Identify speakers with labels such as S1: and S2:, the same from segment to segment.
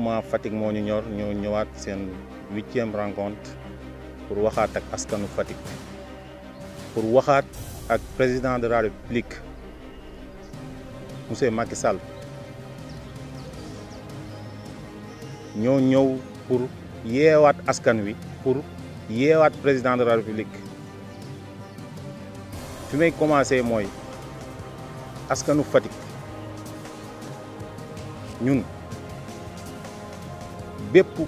S1: mouvement Fatick moo ñu ñor ñoo ñëwaat seen 8e rencontre pour waxaat ak askanu Fatick pour waxaat ak président de la République monsieur Macky Sall ñoo ñëw pour yeewaat askan wi pour yeewaat président de la République fi may commencé mooy askanu Fatick ñun bépp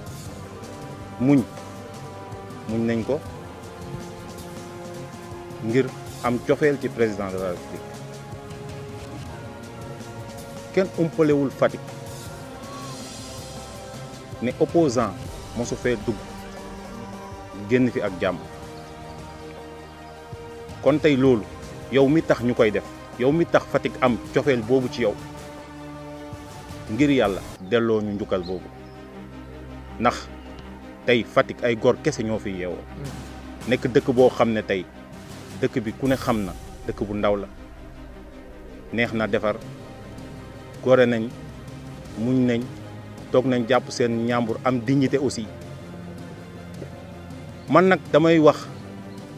S1: muñ nañ ko ngir am cofeel ci président de la République kenn umpalewul Fatick ne opposant mosu fee dugg génn fi ak jàmm kon tey loolu yow mi tax ñu koy def yow mi tax Fatick am cofeel boobu ci yow ngir yàlla delloo ñu njukkal boobu ndax tey Fatick ay góor kese ñoo fi yeewoo nekk dëkk boo xam ne tey dëkk bi ku ne xam na dëkk bu ndaw la neex na defar gore nañ muñ nañ toog nañ jàpp seen ñàmbur am dignité aussi man nag damay wax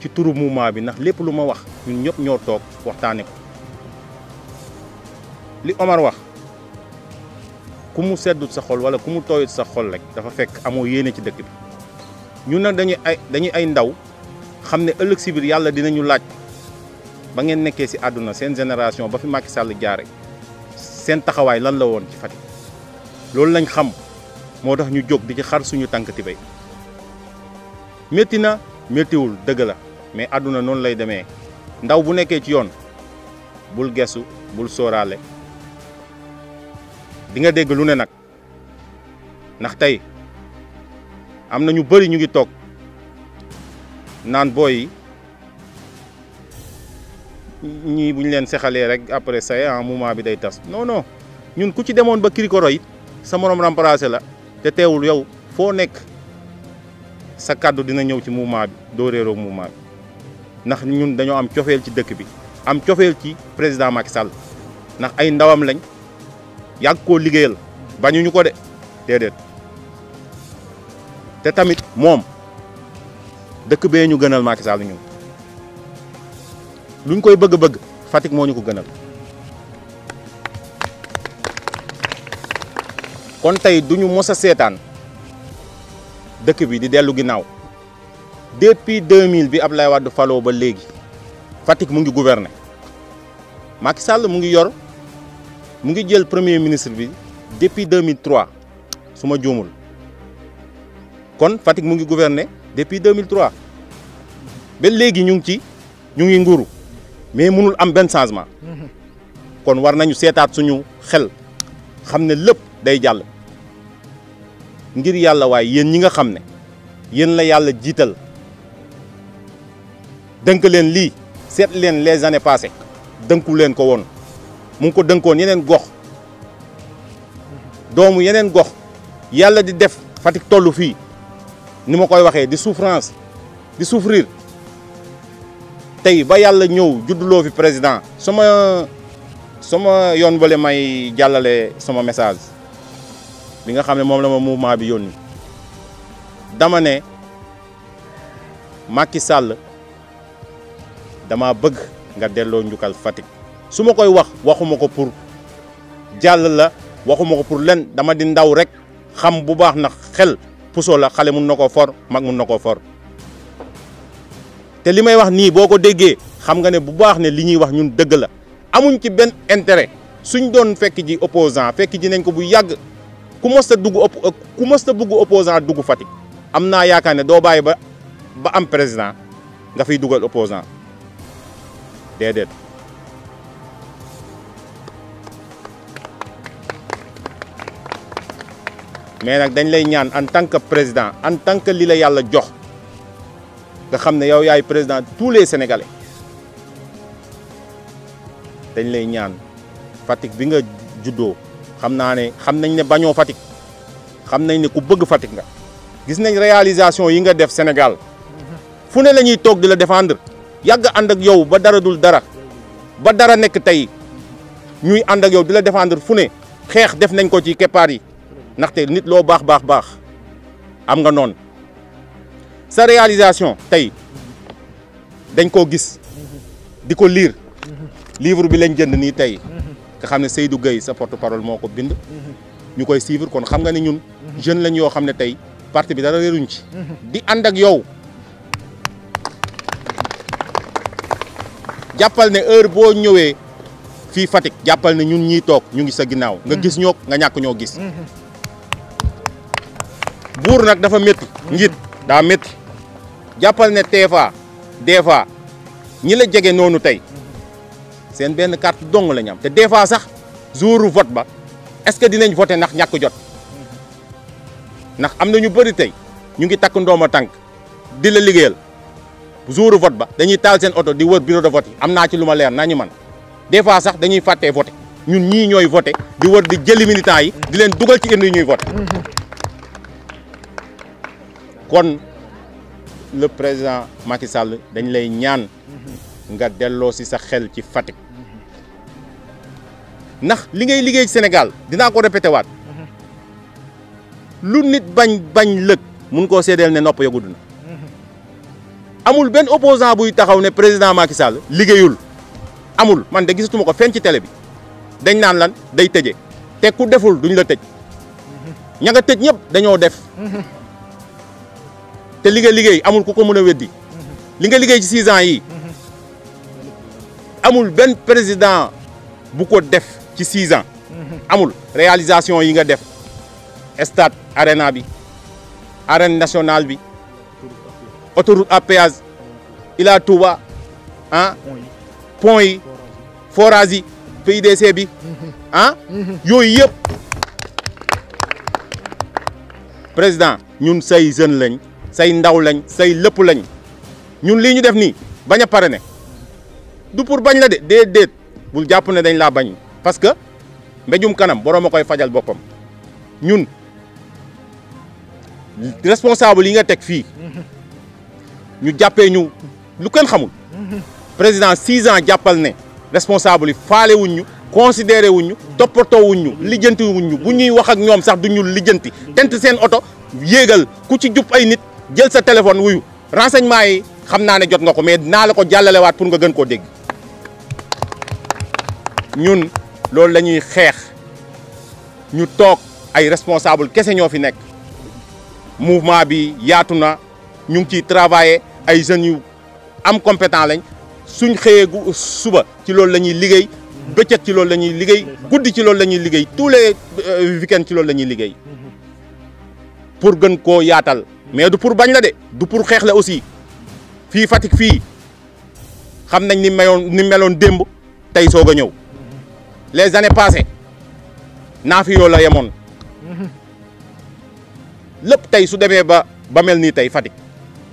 S1: ci turu mouvement bi ndax lépp lu ma wax ñun ñëpp ñoo toog waxtaane ko li Omar wax ku mu seddut sa xol wala ku mu tooyut sa xol rek dafa fekk amoo yéene ci dëkk bi ñun nag dañuy ay ndaw xam ne ëllëg si biir yàlla dinañu laaj ba ngeen nekkee si àdduna seen génération ba fi Macky Sall jaare seen taxawaay lan la woon ci Fatick loolu lañ xam moo tax ñu jóg di ci xar suñu tànk tibéy métti na méttiwul dëgg la mais àdduna noonu lay demee ndaw bu nekkee ci yoon bul gestu bul sóoraale di nga dégg lu ne nag ndax tey am na ñu bëri ñu ngi toog naan booy ñii bu ñu leen sexalee rek après ça en moment bi day tas non non ñun ku ci demoon ba kirikoro it sa morom remplacé la te teewul yow foo nekk sa kàddu dina ñëw ci mouvement bi doo réeroo mouvement bi ndax ñun dañoo am cofeel ci dëkk bi am cofeel ci président Macky Sall ndax ay ndawam lañ yàgg koo liggéeyal bañuñu ko de déedéet te tamit moom dëkk bee ñu gënal Macky Sall ñun luñ koy bëgg-bëgg Fatick moo ñu ko gënal kon tey duñu mos a seetaan dëkk bi di dellu ginnaaw depuis 2000 bi Abdoulaye Wade faloo ba léegi Fatick mu ngi gouverner Macky Sall mu ngi yor mu ngi jël premier ministre bi depuis 2003 su ma juumul kon Fatick mu ngi gouverner depuis 2003 ba léegi ñu ngi nguuru mais mënul am benn changement kon war nañu seetaat suñu xel xam ne lépp day jàll ngir yàlla waaye yéen ñi nga xam ne yéen la yàlla jiital dënk leen lii seet leen les années passées dënku leen ko woon mu ngi ko dënkoon yeneen gox doomu yeneen gox yàlla di def Fatick tollu fii ni ma koy waxee di souffrance di souffrir tey ba yàlla ñëw judduloo fi président sama yoon bale may jàllale sama message bi nga xam ne moom la ma mouvement bi yónni dama ne Macky Sall dama bëgg nga delloo njukkal Fatick su ma koy wax waxuma ko pour jàll la waxuma ko pour len dama di ndaw rek xam bu baax na xel puso la xale mun na koo for mag mun na koo for te li may wax nii boo ko déggee xam nga ne bu baax ne li ñuy wax ñun dëgg la amuñ ci benn intérêt suñ doon fekk ji opposant fekk ji nañ ko bu yàgg ku mës a bëgg opposant dugg Fatick am naa yaakaar ne doo bàyyi ba am président nga fiy dugal opposant déedéet mais nag dañ lay ñaan en tant que président en tant que li la yàlla jox nga xam ne yow yaay président tous les Sénégalais dañ lay ñaan Fatick bi nga juddoo xam nañ ne bañoo Fatick xam nañ ne ku bëgg Fatick nga gis nañ réalisation yi nga def Sénégal fu ne la ñuy toog di la défendre yàgg ànd ak yow ba dara dul dara ba dara nekk tey ñuy ànd ak yow di la défendre fu ne xeex def nañ ko ci keppaar yi ndaxte nit loo baax baax baax am nga noonu sa réalisation tey dañ koo gis di ko lire livre bi lañ jënd nii tey nga xam ne Seydou Gueye sa porte-parole moo ko bind ñu koy suivre kon xam nga ne ñun jeune lañ yoo xam ne tey parti bi dara réeruñ ci di ànd ak yow jàppal ne heure boo ñëwee fii Fatick jàppal ne ñun ñii toog ñu ngi sa ginnaaw nga gis ñoo nga ñàkk ñoo gis buur nag dafa métti njiit daa métti jàppal ne des fois ñi la jege noonu tey seen benn carte dong la ñu am te des fois sax jour vote ba est-ce que dinañ voter ndax ñàkk jot ndax am na ñu bëri tey ñu ngi takk ndooma tànk di la liggéeyal jour vote ba dañuy taal seen oto di wër bureau de vote yi am naa ci lu ma leer naa ñu man des fois sax dañuy fàttee voter ñun ñii ñooy voter di wër di jëli militants yi di leen dugal ci urne yi ñuy voter kon le président Macky Sall dañ lay ñaan nga delloo si sa xel ci Fatick ndax li ngay liggéey ci Sénégal dinaa ko répété waat lu nit bañ lëg mun koo seedeel ne nopp yëgudu na amul benn opposant buy taxaw ne président Macky Sall liggéeyul amul man de gisatuma ko fenn ci télé bi dañ naan lan day tëje te ku deful duñ la tëj ña nga tëj ñëpp dañoo def te li nga liggéey amul ku ko mën a weddi li nga liggéey ci 6 ans yi amul benn président bu ko def ci 6 ans amul réalisation yi nga def stade arena bi arène nationale bi autoroute à péage Ila Touba ah pont yi forage yi PIDC bi ah yooyu yëpp président ñun say jeune lañ say ndaw lañ say lépp lañ ñun lii ñu def nii bañ a pare ne du pour bañ la de déedéet bul jàpp ne dañ laa bañ parce que mbéjum kanam borom a koy fajal boppam ñun responsable yi nga teg fii ñu jàppee ñu lu kenn xamul président 6 ans jàppal ne responsable yi faale wuñ ñu considéré wuñ ñu toppatoo wuñ ñu lijjanti wuñ ñu bu ñuy wax ak ñoom sax du ñu lijjanti tent seen oto yéegal ku ci jub ay nit jël sa téléphone wuyu renseignement yi xam naa ne jot nga ko mais dinaa la ko jàllalewaat pour nga gën koo dégg ñun loolu la ñuy xeex ñu toog ay responsable kese ñoo fi nekk mouvement bi yaatu na ñu ngi ciy travailler ay jeunes yu am compétent lañ suñ xëyee suba ci loolu la ñuy liggéey bëccëg ci loolu la ñuy liggéey guddi ci loolu la ñuy liggéey tous les week-ends ci loolu la ñuy liggéey pour gën koo yaatal mais du pour bañ la de du pour xeex la aussi fii Fatick fii xam nañ ni meloon démb tey soog a ñëw les années passées naa fi yoo la yemoon lépp tey su demee ba mel nii tey Fatick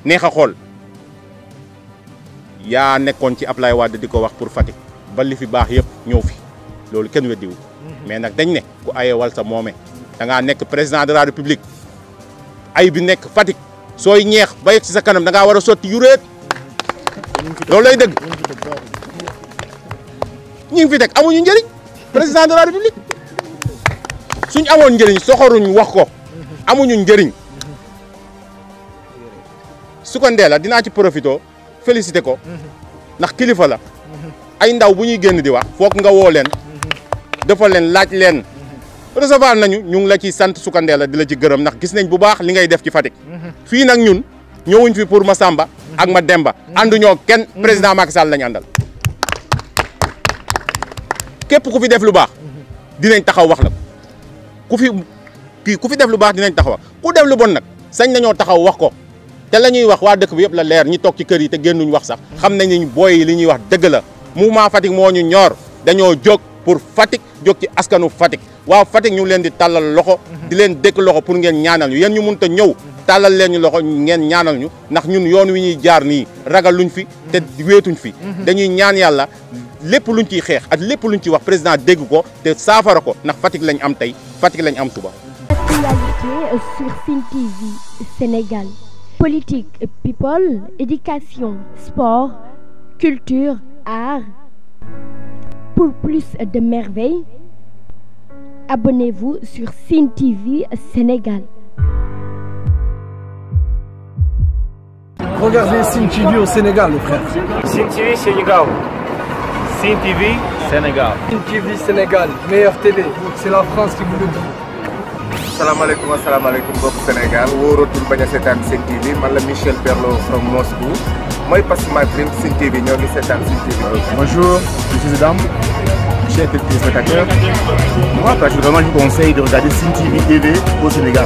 S1: neex a xool yaa nekkoon ci Ablaye Wade di ko wax pour Fatick ba li fi baax yëpp ñëw fi loolu kenn weddiwu mais nag dañ ne ku aye wal sa moome da ngaa nekk président de la république ay bi nekk Fatick sooy ñeex ba yegg ci sa kanam da ngaa war a sotti yuréet loolu lay dëgg ñi ngi fi teg amuñu njëriñ président de la république suñ amoon njëriñ soxoruñ wax ko amuñu njëriñ su ko ndee la dinaa ci profité félicité ko ndax kilifa la ay ndaw bu ñuy génn di wax foog nga woo leen defal leen laaj leen recevoir nañu ñu ngi la ci sant su ko ndee la di la ci gërëm ndax gis nañ bu baax li ngay def ci Fatick fii nag ñun ñëwuñ fi pour Massamba ak ma Demba ànduñoo kenn président Macky Sall lañu àndal képp ku fi def lu baax dinañ taxaw wax la ku fi def lu baax dinañ taxaw ku def lu bon nag sañ nañoo taxaw wax ko te la ñuy wax waa dëkk bi yëpp la leer ñi toog ci kër yi te génnuñ wax sax xam nañ ni booy yi li ñuy wax dëgg la mouvement Fatick moo ñu ñor dañoo jóg pour Fatick jóg ci askanu Fatick waaw Fatick ñu ngi leen di tàllal loxo di leen dëkk loxo pour ngeen ñaanal ñu yéen ñu mënut a ñëw tàllal leen ñu loxo ngeen ñaanal ñu ndax ñun yoon wi ñuy jaar nii ragal luñ fi te wéetuñ fi dañuy ñaan yàlla lépp luñ ciy xeex ak lépp luñ ciy wax président dégg ko te saafara ko ndax Fatick lañ am tey Fatick lañ am suba.
S2: Actualité sur Sen TV Sénégal. Politique, people, éducation, sport, culture, art. Pour plus de merveilles, abonnez-vous sur Sen TV Sénégal.
S3: Regardez Sen TV au Sénégal, les frères.
S4: Sen TV Sénégal. Sen TV Sénégal.
S3: Sen TV Sénégal, meilleure télé. C'est la France qui vous le dit.
S5: Salaamaaleykum asalaamaaleykum mbokk Sénégal wóoratul bañ a seetaan Sen TV man la Michel Perlo from Moscou mooy passe ma dream Sen TV ñoo ngi seetaan Sen TV.
S6: Bonjour, monsieur Zedam, chers téléspectateurs. Moi, personnellement, je vous conseille de regarder Sen TV au Sénégal.